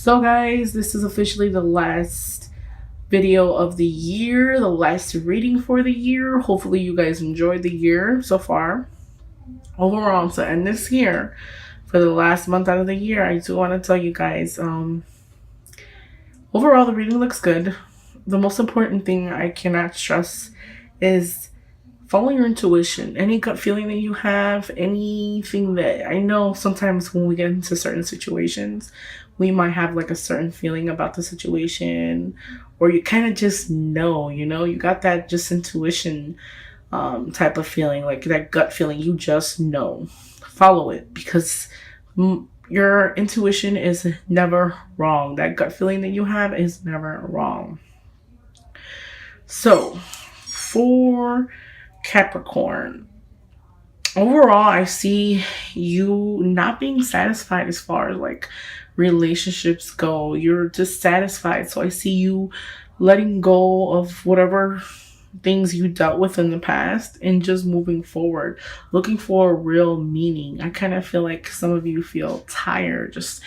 So guys, this is officially the last video of the year, the last reading for the year. Hopefully you guys enjoyed the year so far. Overall, to end this year, for the last month out of the year, I do want to tell you guys, overall the reading looks good. The most important thing I cannot stress is follow your intuition. Any gut feeling that you have, anything that I know sometimes when we get into certain situations, we might have like a certain feeling about the situation, or you kind of just know, you got that just intuition type of feeling, like that gut feeling, you just know. Follow it because your intuition is never wrong. That gut feeling that you have is never wrong. So, for Capricorn, overall, I see you not being satisfied as far as like relationships go. You're dissatisfied. So I see you letting go of whatever things you dealt with in the past and just moving forward, looking for a real meaning. I kind of feel like some of you feel tired, just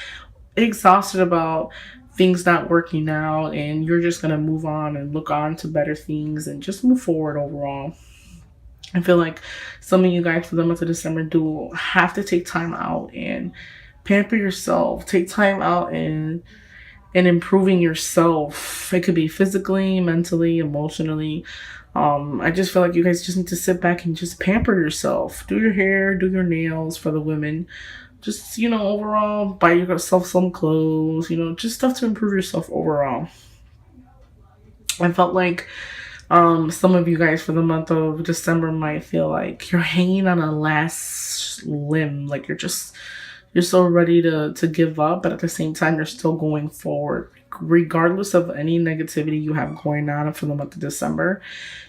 exhausted about things not working out, and you're just going to move on and look on to better things and just move forward overall. I feel like some of you guys for the month of December do have to take time out and pamper yourself. Take time out and improving yourself. It could be physically, mentally, emotionally. I just feel like you guys just need to sit back and just pamper yourself. Do your hair, do your nails for the women. Just, overall, buy yourself some clothes, just stuff to improve yourself overall. I felt like some of you guys for the month of December might feel like you're hanging on a last limb. Like you're so ready to give up, but at the same time, you're still going forward. Regardless of any negativity you have going on for the month of December,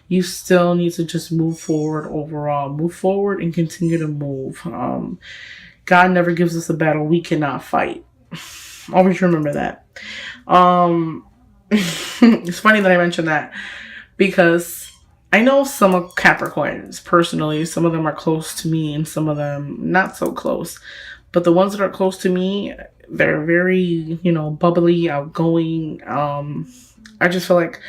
you still need to just move forward overall. Move forward and continue to move. God never gives us a battle we cannot fight. Always remember that. It's funny that I mentioned that because I know some of Capricorns personally. Some of them are close to me and some of them not so close. But the ones that are close to me, they're very, bubbly, outgoing. I just feel like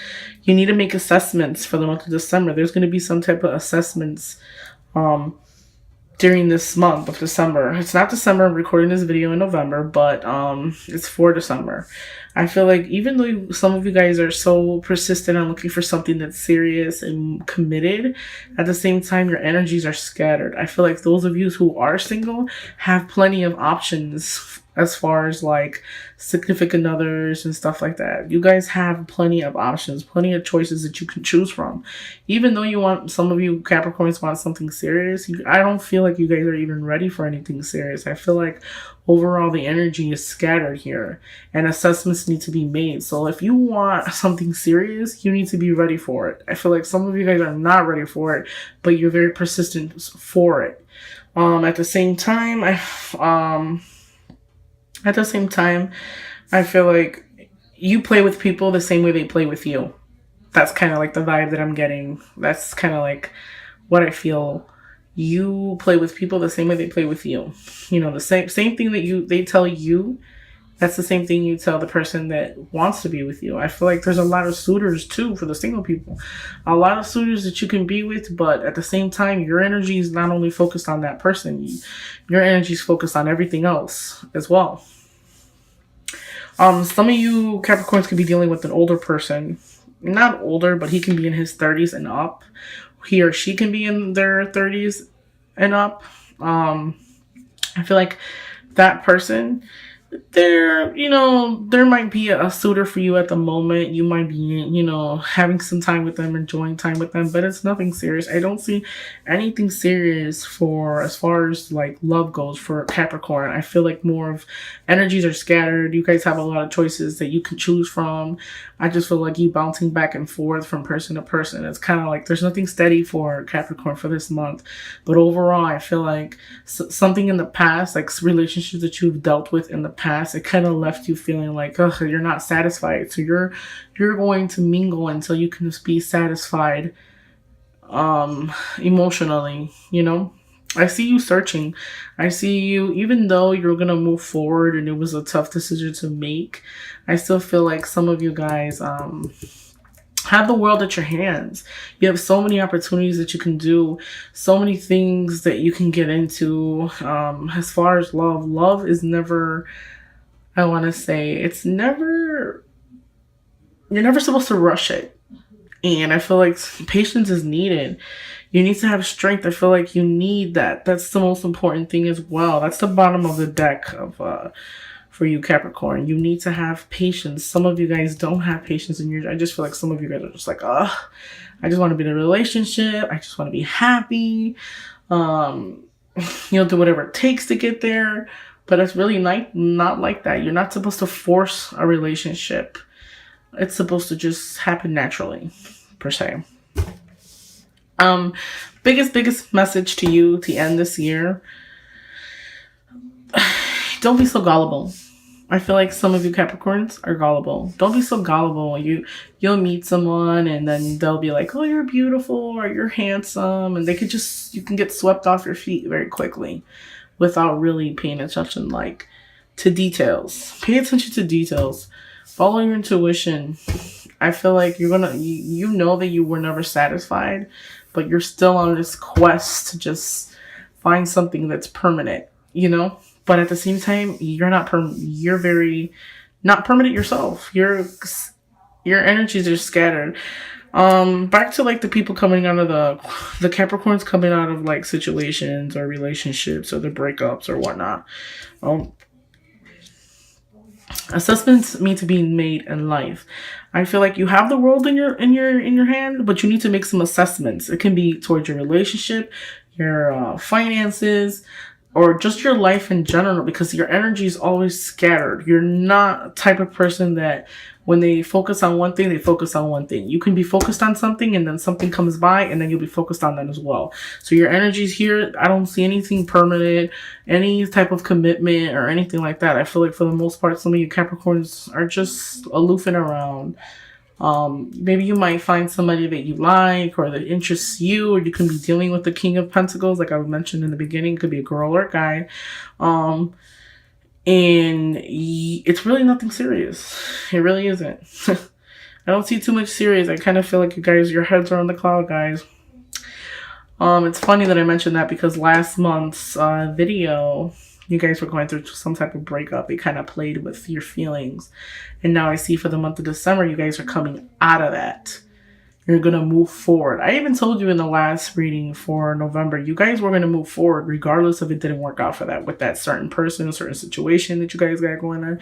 you need to make assessments for the month of December. There's going to be some type of assessments during this month of December. It's not December. I'm recording this video in November, but it's for December. I feel like even though some of you guys are so persistent on looking for something that's serious and committed, at the same time, your energies are scattered. I feel like those of you who are single have plenty of options as far as like significant others and stuff like that. You guys have plenty of options, plenty of choices that you can choose from. Even though some of you Capricorns want something serious, I don't feel like you guys are even ready for anything serious. I feel like overall the energy is scattered here and assessments need to be made. So if you want something serious, you need to be ready for it. I feel like some of you guys are not ready for it, but you're very persistent for it. At the same time, I feel like you play with people the same way they play with you. That's kind of like the vibe that I'm getting. That's kind of like what I feel. You play with people the same way they play with you. The same thing that they tell you. That's the same thing you tell the person that wants to be with you. I feel like there's a lot of suitors too for the single people. A lot of suitors that you can be with, but at the same time, your energy is not only focused on that person. Your energy is focused on everything else as well. Some of you Capricorns could be dealing with an older person. Not older, but he can be in his 30s and up. He or she can be in their 30s and up. I feel like that person, there might be a suitor for you at the moment. You might be, having some time with them, enjoying time with them, but it's nothing serious. I don't see anything serious for as far as like love goes for Capricorn. I feel like more of energies are scattered. You guys have a lot of choices that you can choose from. I just feel like you bouncing back and forth from person to person. It's kind of like there's nothing steady for Capricorn for this month. But overall, I feel like something in the past, like relationships that you've dealt with in the past, it kind of left you feeling like, oh, you're not satisfied. So you're going to mingle until you can be satisfied emotionally, I see you searching. I see you, even though you're going to move forward and it was a tough decision to make, I still feel like some of you guys have the world at your hands. You have so many opportunities that you can do, so many things that you can get into. As far as love is never, I want to say, it's never, you're never supposed to rush it. And I feel like patience is needed. You need to have strength. I feel like you need that. That's the most important thing as well. That's the bottom of the deck of for you, Capricorn. You need to have patience. Some of you guys don't have patience in your. I just feel like some of you guys are just like, I just want to be in a relationship. I just want to be happy. Do whatever it takes to get there. But it's really not like that. You're not supposed to force a relationship. It's supposed to just happen naturally, per se. Biggest message to you to end this year. Don't be so gullible. I feel like some of you Capricorns are gullible. Don't be so gullible. You'll meet someone and then they'll be like, oh, you're beautiful or you're handsome. And you can get swept off your feet very quickly without really paying attention, like, to details. Pay attention to details. Follow your intuition. I feel like you're gonna, you know that you were never satisfied, but you're still on this quest to just find something that's permanent, But at the same time, you're very not permanent yourself. Your energies are scattered. Back to like the people coming out of the Capricorns coming out of like situations or relationships or the breakups or whatnot. Assessments need to be made in life. I feel like you have the world in your hand, but you need to make some assessments. It can be towards your relationship, your finances, or just your life in general, because your energy is always scattered. You're not a type of person that when they focus on one thing, they focus on one thing. You can be focused on something and then something comes by and then you'll be focused on that as well. So your energy's here. I don't see anything permanent, any type of commitment or anything like that. I feel like for the most part, some of you Capricorns are just aloofing around. Maybe you might find somebody that you like or that interests you, or you can be dealing with the King of Pentacles, like I mentioned in the beginning. It could be a girl or a guy. And it's really nothing serious. It really isn't. I don't see too much serious. I kind of feel like you guys, your heads are on the cloud, guys. It's funny that I mentioned that because last month's video, you guys were going through some type of breakup. It kind of played with your feelings. And now I see for the month of December, you guys are coming out of that. You're going to move forward. I even told you in the last reading for November, you guys were going to move forward regardless if it didn't work out for that, with that certain person, certain situation that you guys got going on.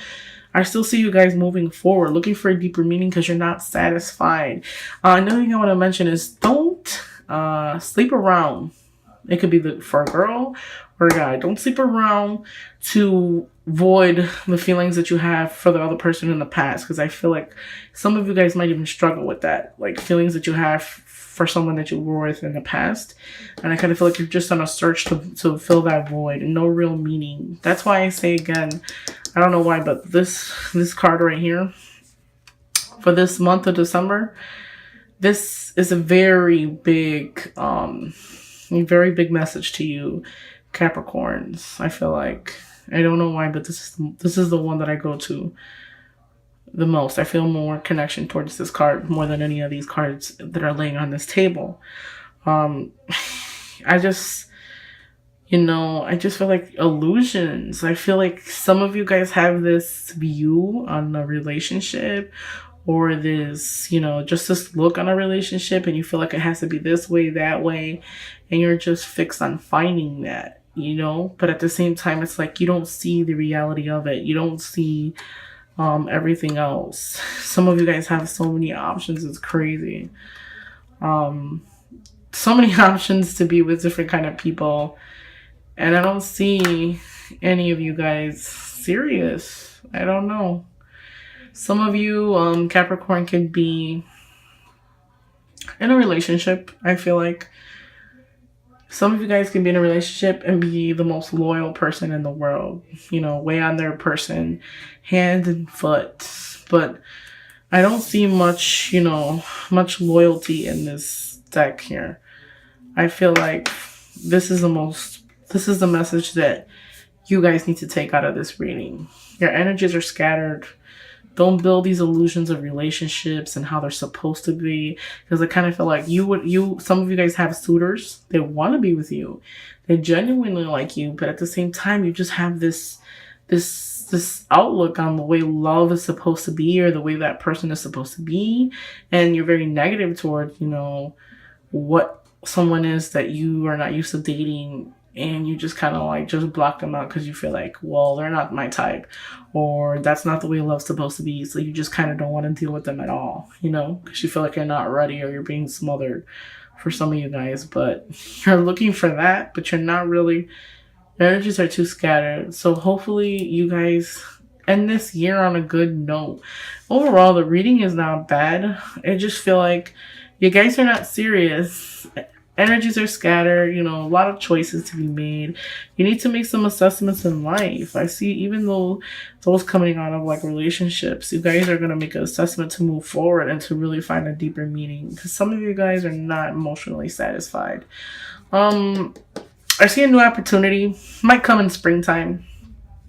I still see you guys moving forward, looking for a deeper meaning because you're not satisfied. Another thing I want to mention is don't sleep around. It could be for a girl or a guy. Don't sleep around to void the feelings that you have for the other person in the past, because I feel like some of you guys might even struggle with that, like feelings that you have for someone that you were with in the past. And I kind of feel like you're just on a search to fill that void and no real meaning. That's why I say again, I don't know why, but this card right here for this month of December, this is a very big message to you Capricorns. I feel like, I don't know why, but this is the one that I go to the most. I feel more connection towards this card more than any of these cards that are laying on this table. I just feel like illusions. I feel like some of you guys have this view on a relationship, or this, just this look on a relationship, and you feel like it has to be this way, that way, and you're just fixed on finding that, but at the same time, it's like you don't see the reality of it. You don't see everything else. Some of you guys have so many options, it's crazy. So many options to be with different kind of people, and I don't see any of you guys serious. I don't know. Some of you, Capricorn, could be in a relationship. I feel like some of you guys can be in a relationship and be the most loyal person in the world. Way on their person, hand and foot. But I don't see much loyalty in this deck here. I feel like this is the message that you guys need to take out of this reading. Your energies are scattered. Don't build these illusions of relationships and how they're supposed to be, because I kind of feel like some of you guys have suitors. They want to be with you. They genuinely like you, but at the same time, you just have this outlook on the way love is supposed to be, or the way that person is supposed to be, and you're very negative towards, what someone is that you are not used to dating, and you just kind of like just block them out because you feel like, well, they're not my type, or that's not the way love's supposed to be. So you just kind of don't want to deal with them at all, because you feel like you're not ready, or you're being smothered for some of you guys. But you're looking for that, but you're not really. Your energies are too scattered. So hopefully you guys end this year on a good note. Overall, the reading is not bad. I just feel like you guys are not serious. Energies are scattered, a lot of choices to be made. You need to make some assessments in life. I see, even though those coming out of like relationships, you guys are going to make an assessment to move forward and to really find a deeper meaning, because some of you guys are not emotionally satisfied. I see a new opportunity. Might come in springtime.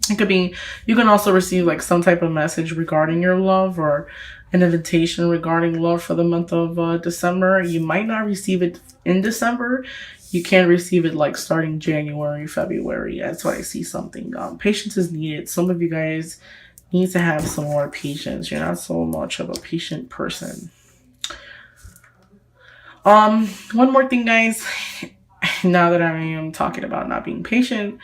It could be, you can also receive like some type of message regarding your love, or an invitation regarding love for the month of December. You might not receive it in December. You can receive it like starting January, February. That's why I see something. Patience is needed. Some of you guys need to have some more patience. You're not so much of a patient person. One more thing, guys. Now that I am talking about not being patient,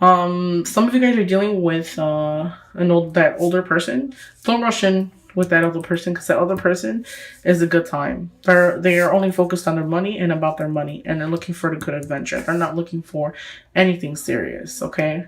some of you guys are dealing with that older person. Don't rush in with that other person, because that other person is a good time. They are only focused on their money and about their money, and they're looking for the good adventure. They're not looking for anything serious. Okay,